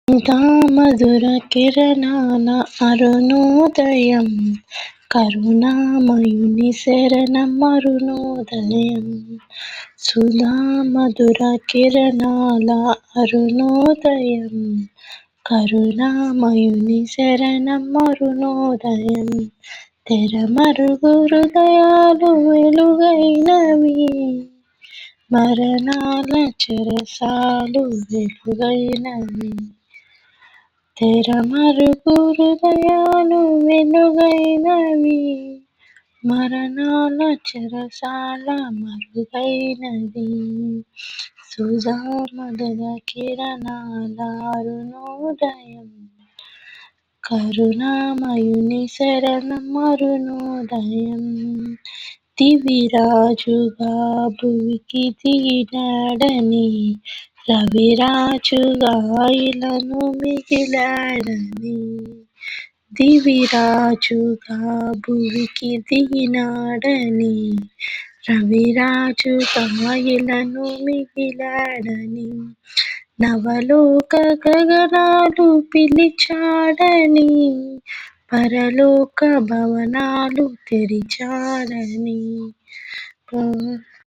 ఇంకా మధుర కిరణాల అరుణోదయం, కరుణామయుని శరణం అరుణోదయం. సుధా మధుర కిరణాల అరుణోదయం, కరుణామయుని శరణం అరుణోదయం. తెరమరుగు హృదయాలు వెలుగైనవి, మరణాల చెరసాలు వెలుగైనవి. తెరమరుగు హృదయాలు వెలుగైనవి, మరణాల చెరసాల మరుగైనది. సుధా మధుర కిరణాల అరుణోదయం, కరుణామయుని శరణం అరుణోదయం. దివిరాజుగా భువికి దిగినాడని, రవిరాజుగా ఇలను మిగిలాడని. దివిరాజుగా భువికి దిగినాడని, రవిరాజుగా ఇలను మిగిలాడని. నవలోక గగనాలు పిలిచాడని, పరలోక భవనాలు తెరిచాడని.